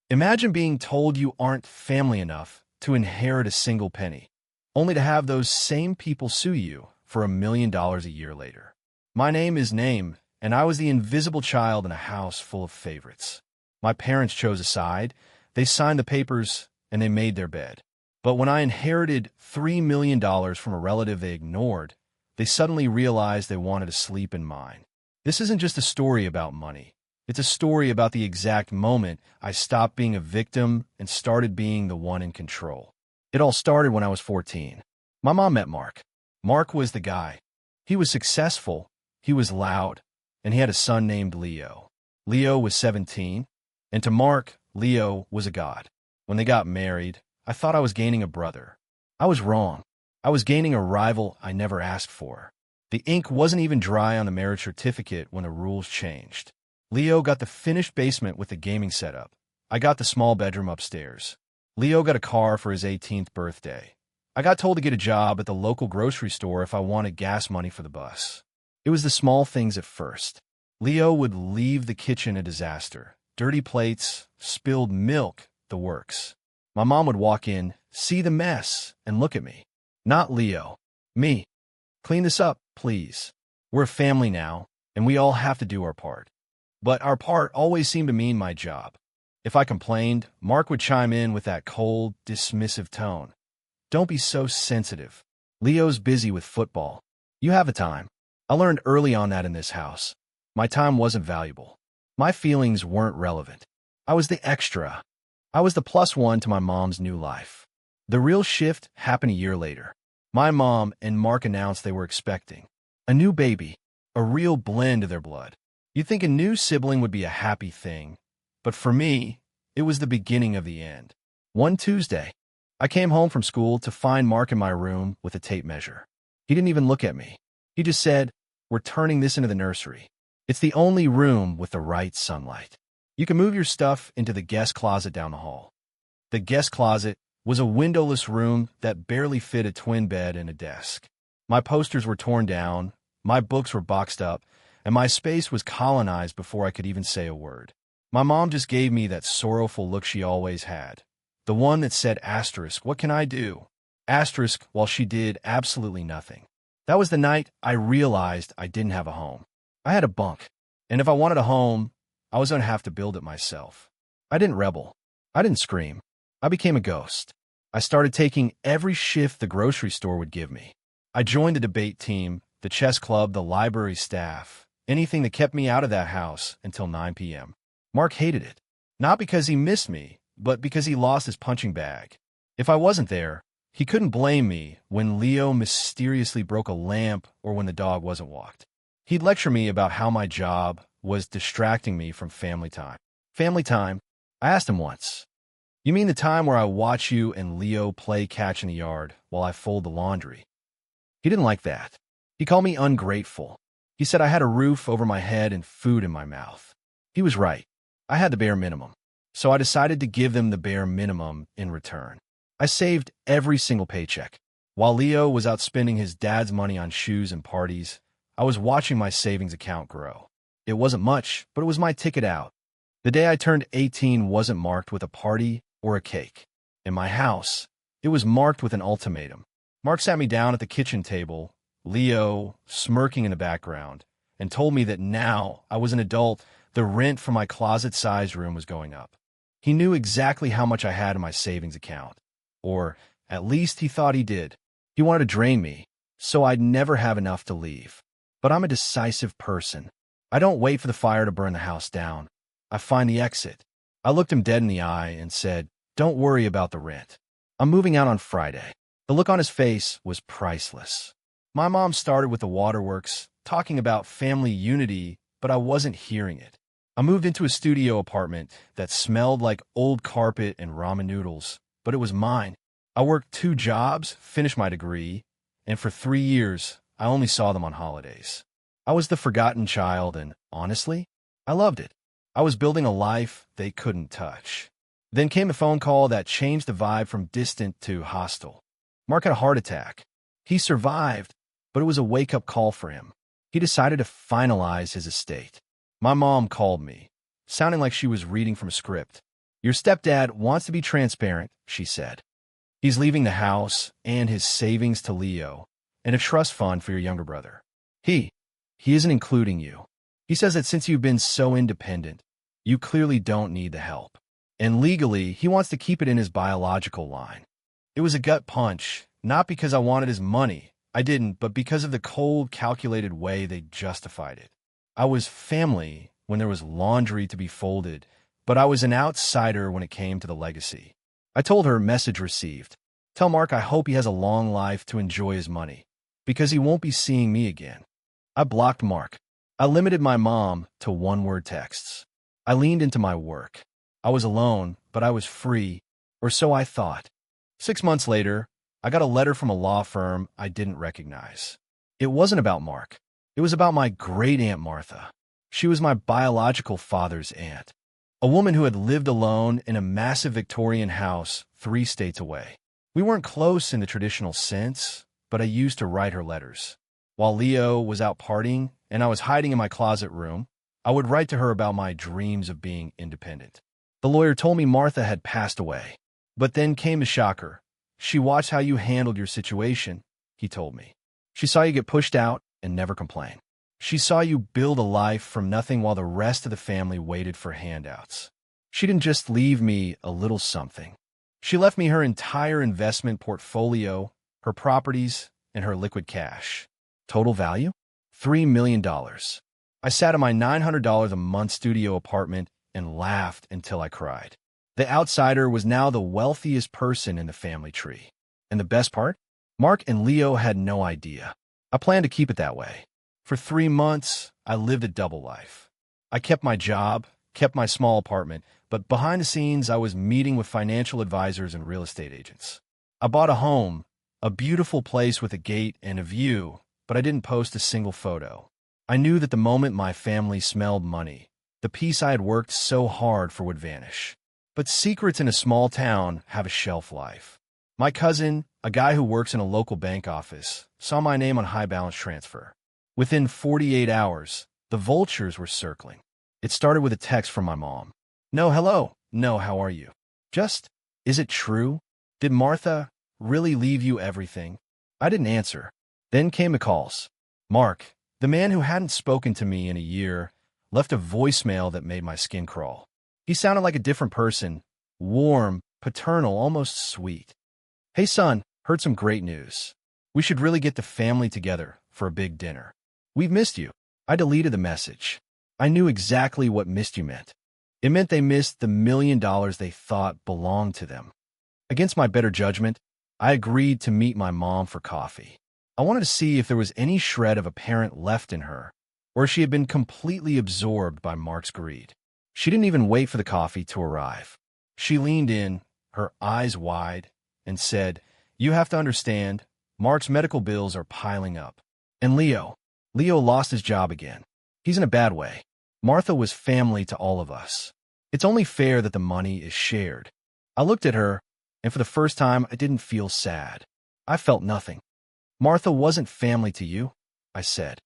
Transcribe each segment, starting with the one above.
Imagine being told you aren't family enough to inherit a single penny, only to have those same people sue you for $1 million a year later. My name is Name, and I was the invisible child in a house full of favorites. My parents chose a side, they signed the papers, and they made their bed. But when I inherited $3 million from a relative they ignored, they suddenly realized they wanted to sleep in mine. This isn't just a story about money. It's a story about the exact moment I stopped being a victim and started being the one in control. It all started when I was 14. My mom met Mark. Mark was the guy. He was successful, he was loud, and he had a son named Leo. Leo was 17, and to Mark, Leo was a god. When they got married, I thought I was gaining a brother. I was wrong. I was gaining a rival I never asked for. The ink wasn't even dry on the marriage certificate when the rules changed. Leo got the finished basement with the gaming setup. I got the small bedroom upstairs. Leo got a car for his 18th birthday. I got told to get a job at the local grocery store if I wanted gas money for the bus. It was the small things at first. Leo would leave the kitchen a disaster. Dirty plates, spilled milk, the works. My mom would walk in, see the mess, and look at me. Not Leo. Me. Clean this up, please. We're a family now, and we all have to do our part. But our part always seemed to mean my job. If I complained, Mark would chime in with that cold, dismissive tone. Don't be so sensitive. Leo's busy with football. You have a time. I learned early on that in this house. My time wasn't valuable. My feelings weren't relevant. I was the extra. I was the +1 to my mom's new life. The real shift happened a year later. My mom and Mark announced they were expecting a new baby, a real blend of their blood. You'd think a new sibling would be a happy thing, but for me, it was the beginning of the end. One Tuesday, I came home from school to find Mark in my room with a tape measure. He didn't even look at me. He just said, "We're turning this into the nursery. It's the only room with the right sunlight. You can move your stuff into the guest closet down the hall." The guest closet was a windowless room that barely fit a twin bed and a desk. My posters were torn down, my books were boxed up, and my space was colonized before I could even say a word. My mom just gave me that sorrowful look she always had. The one that said asterisk, "What can I do?" Asterisk, while she did absolutely nothing. That was the night I realized I didn't have a home. I had a bunk, and if I wanted a home, I was going to have to build it myself. I didn't rebel. I didn't scream. I became a ghost. I started taking every shift the grocery store would give me. I joined the debate team, the chess club, the library staff, anything that kept me out of that house until 9 p.m. Mark hated it. Not because he missed me, but because he lost his punching bag. If I wasn't there, he couldn't blame me when Leo mysteriously broke a lamp or when the dog wasn't walked. He'd lecture me about how my job was distracting me from family time. Family time? I asked him once, "You mean the time where I watch you and Leo play catch in the yard while I fold the laundry?" He didn't like that. He called me ungrateful. He said I had a roof over my head and food in my mouth. He was right. I had the bare minimum. So I decided to give them the bare minimum in return. I saved every single paycheck. While Leo was out spending his dad's money on shoes and parties, I was watching my savings account grow. It wasn't much, but it was my ticket out. The day I turned 18 wasn't marked with a party or a cake. In my house, it was marked with an ultimatum. Mark sat me down at the kitchen table, Leo smirking in the background, and told me that now I was an adult, the rent for my closet-sized room was going up. He knew exactly how much I had in my savings account. Or, at least he thought he did. He wanted to drain me, so I'd never have enough to leave. But I'm a decisive person. I don't wait for the fire to burn the house down. I find the exit. I looked him dead in the eye and said, "Don't worry about the rent. I'm moving out on Friday." The look on his face was priceless. My mom started with the waterworks, talking about family unity, but I wasn't hearing it. I moved into a studio apartment that smelled like old carpet and ramen noodles, but it was mine. I worked 2 jobs, finished my degree, and for 3 years, I only saw them on holidays. I was the forgotten child, and honestly, I loved it. I was building a life they couldn't touch. Then came a phone call that changed the vibe from distant to hostile. Mark had a heart attack. He survived, but it was a wake-up call for him. He decided to finalize his estate. My mom called me, sounding like she was reading from a script. Your stepdad wants to be transparent, she said. He's leaving the house and his savings to Leo and a trust fund for your younger brother. He isn't including you. He says that since you've been so independent, you clearly don't need the help. And legally, he wants to keep it in his biological line. It was a gut punch, not because I wanted his money. I didn't, but because of the cold, calculated way they justified it. I was family when there was laundry to be folded, but I was an outsider when it came to the legacy. I told her, message received. Tell Mark I hope he has a long life to enjoy his money, because he won't be seeing me again. I blocked Mark. I limited my mom to one-word texts. I leaned into my work. I was alone, but I was free, or so I thought. 6 months later, I got a letter from a law firm I didn't recognize. It wasn't about Mark. It was about my great-aunt Martha. She was my biological father's aunt, a woman who had lived alone in a massive Victorian house 3 states away. We weren't close in the traditional sense, but I used to write her letters. While Leo was out partying and I was hiding in my closet room, I would write to her about my dreams of being independent. The lawyer told me Martha had passed away. But then came the shocker. She watched how you handled your situation, he told me. She saw you get pushed out and never complain. She saw you build a life from nothing while the rest of the family waited for handouts. She didn't just leave me a little something. She left me her entire investment portfolio, her properties, and her liquid cash. Total value? $3 million. I sat in my $900 a month studio apartment and laughed until I cried. The outsider was now the wealthiest person in the family tree. And the best part? Mark and Leo had no idea. I planned to keep it that way. For 3 months, I lived a double life. I kept my job, kept my small apartment, but behind the scenes, I was meeting with financial advisors and real estate agents. I bought a home, a beautiful place with a gate and a view, but I didn't post a single photo. I knew that the moment my family smelled money, the peace I had worked so hard for would vanish. But secrets in a small town have a shelf life. My cousin, a guy who works in a local bank office, saw my name on high balance transfer. Within 48 hours, the vultures were circling. It started with a text from my mom. No, hello. No, how are you? Just, is it true? Did Martha really leave you everything? I didn't answer. Then came the calls. Mark, the man who hadn't spoken to me in a year, left a voicemail that made my skin crawl. He sounded like a different person, warm, paternal, almost sweet. Hey son, heard some great news. We should really get the family together for a big dinner. We've missed you. I deleted the message. I knew exactly what missed you meant. It meant they missed the $1 million they thought belonged to them. Against my better judgment, I agreed to meet my mom for coffee. I wanted to see if there was any shred of a parent left in her, or if she had been completely absorbed by Mark's greed. She didn't even wait for the coffee to arrive. She leaned in, her eyes wide, and said, You have to understand, Mark's medical bills are piling up. And Leo lost his job again. He's in a bad way. Martha was family to all of us. It's only fair that the money is shared. I looked at her, and for the first time, I didn't feel sad. I felt nothing. Martha wasn't family to you, I said.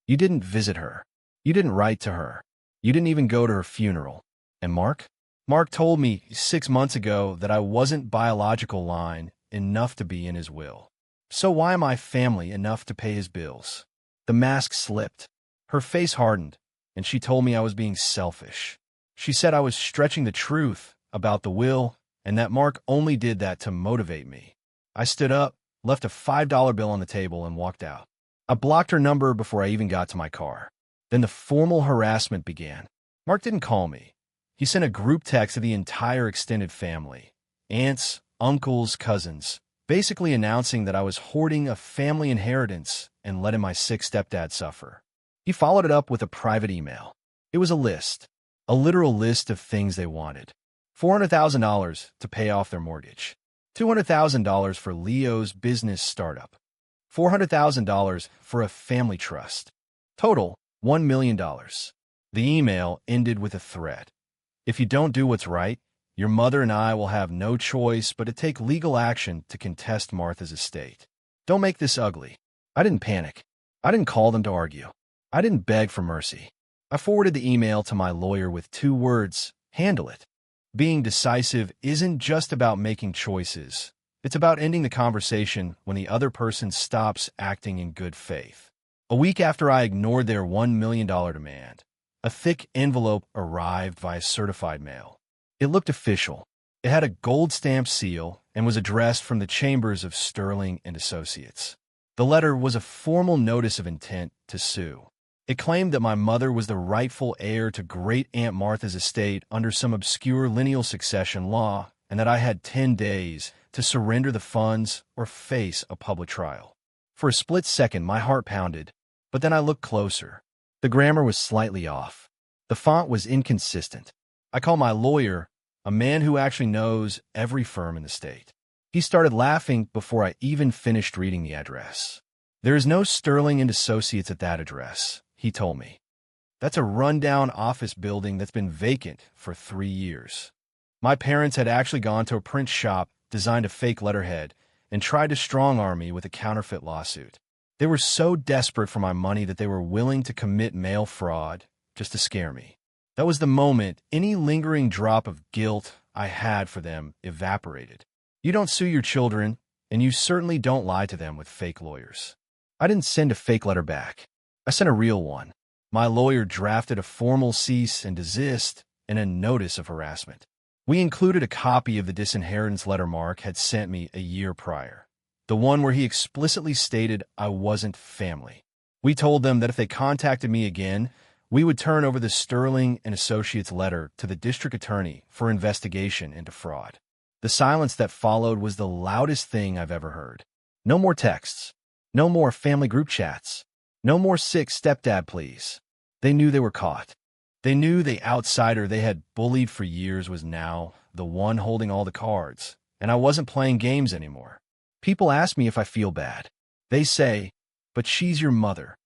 You didn't visit her. You didn't write to her. You didn't even go to her funeral. And Mark? Mark told me 6 months ago that I wasn't biological line enough to be in his will. So why am I family enough to pay his bills? The mask slipped. Her face hardened, and she told me I was being selfish. She said I was stretching the truth about the will and that Mark only did that to motivate me. I stood up, left a $5 bill on the table, and walked out. I blocked her number before I even got to my car. Then the formal harassment began. Mark didn't call me. He sent a group text to the entire extended family, aunts, uncles, cousins, basically announcing that I was hoarding a family inheritance and letting my sick stepdad suffer. He followed it up with a private email. It was a list, a literal list of things they wanted. $400,000 to pay off their mortgage, $200,000 for Leo's business startup, $400,000 for a family trust. Total, $1 million. The email ended with a threat. If you don't do what's right, your mother and I will have no choice but to take legal action to contest Martha's estate. Don't make this ugly. I didn't panic. I didn't call them to argue. I didn't beg for mercy. I forwarded the email to my lawyer with 2 words, handle it. Being decisive isn't just about making choices. It's about ending the conversation when the other person stops acting in good faith. A week after I ignored their $1 million demand, a thick envelope arrived via certified mail. It looked official. It had a gold-stamped seal and was addressed from the chambers of Sterling and Associates. The letter was a formal notice of intent to sue. It claimed that my mother was the rightful heir to Great-Aunt Martha's estate under some obscure lineal succession law, and that I had 10 days to surrender the funds or face a public trial. For a split second, my heart pounded, but then I looked closer. The grammar was slightly off. The font was inconsistent. I called my lawyer, a man who actually knows every firm in the state. He started laughing before I even finished reading the address. "There is no Sterling and Associates at that address," he told me. "That's a rundown office building that's been vacant for 3 years." My parents had actually gone to a print shop, designed a fake letterhead, and tried to strong-arm me with a counterfeit lawsuit. They were so desperate for my money that they were willing to commit mail fraud just to scare me. That was the moment any lingering drop of guilt I had for them evaporated. You don't sue your children, and you certainly don't lie to them with fake lawyers. I didn't send a fake letter back. I sent a real one. My lawyer drafted a formal cease and desist and a notice of harassment. We included a copy of the disinheritance letter Mark had sent me a year prior, the one where he explicitly stated I wasn't family. We told them that if they contacted me again, we would turn over the Sterling and Associates letter to the district attorney for investigation into fraud. The silence that followed was the loudest thing I've ever heard. No more texts. No more family group chats. No more sick stepdad pleas. They knew they were caught. They knew the outsider they had bullied for years was now the one holding all the cards, and I wasn't playing games anymore. People ask me if I feel bad. They say, "But she's your mother."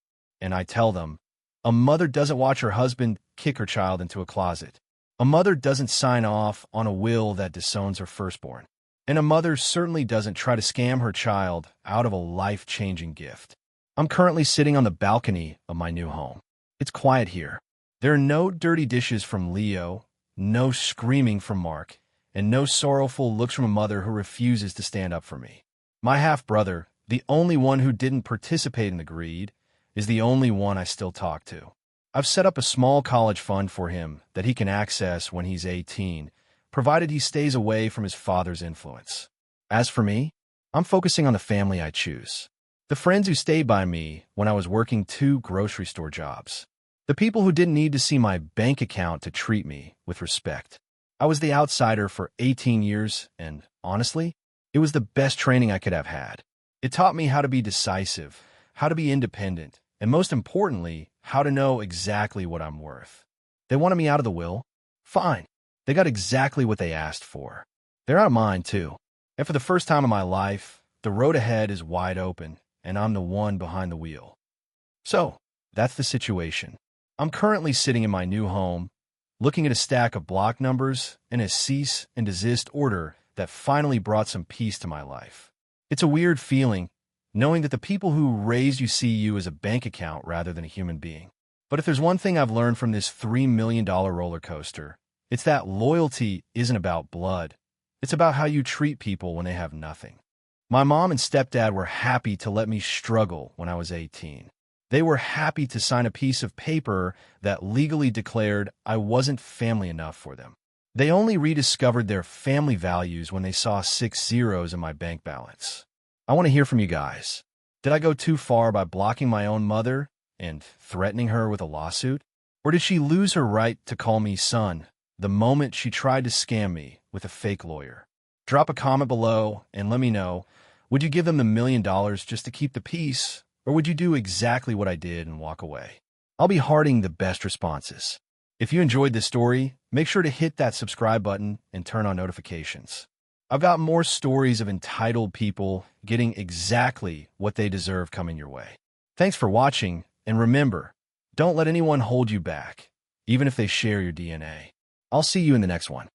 And I tell them, a mother doesn't watch her husband kick her child into a closet. A mother doesn't sign off on a will that disowns her firstborn. And a mother certainly doesn't try to scam her child out of a life-changing gift. I'm currently sitting on the balcony of my new home. It's quiet here. There are no dirty dishes from Leo, no screaming from Mark, and no sorrowful looks from a mother who refuses to stand up for me. My half-brother, the only one who didn't participate in the greed, is the only one I still talk to. I've set up a small college fund for him that he can access when he's 18, provided he stays away from his father's influence. As for me, I'm focusing on the family I choose. The friends who stayed by me when I was working 2 grocery store jobs. The people who didn't need to see my bank account to treat me with respect. I was the outsider for 18 years, and honestly, it was the best training I could have had. It taught me how to be decisive, how to be independent, and most importantly, how to know exactly what I'm worth. They wanted me out of the will? Fine. They got exactly what they asked for. They're out of mine, too. And for the first time in my life, the road ahead is wide open, and I'm the one behind the wheel. So, that's the situation. I'm currently sitting in my new home, looking at a stack of block numbers and a cease and desist order that finally brought some peace to my life. It's a weird feeling, knowing that the people who raised you see you as a bank account rather than a human being. But if there's one thing I've learned from this $3 million roller coaster, it's that loyalty isn't about blood. It's about how you treat people when they have nothing. My mom and stepdad were happy to let me struggle when I was 18. They were happy to sign a piece of paper that legally declared I wasn't family enough for them. They only rediscovered their family values when they saw 6 zeros in my bank balance. I want to hear from you guys. Did I go too far by blocking my own mother and threatening her with a lawsuit? Or did she lose her right to call me son the moment she tried to scam me with a fake lawyer? Drop a comment below and let me know, would you give them the $1 million just to keep the peace, or would you do exactly what I did and walk away? I'll be hearting the best responses. If you enjoyed this story, make sure to hit that subscribe button and turn on notifications. I've got more stories of entitled people getting exactly what they deserve coming your way. Thanks for watching, and remember, don't let anyone hold you back, even if they share your DNA. I'll see you in the next one.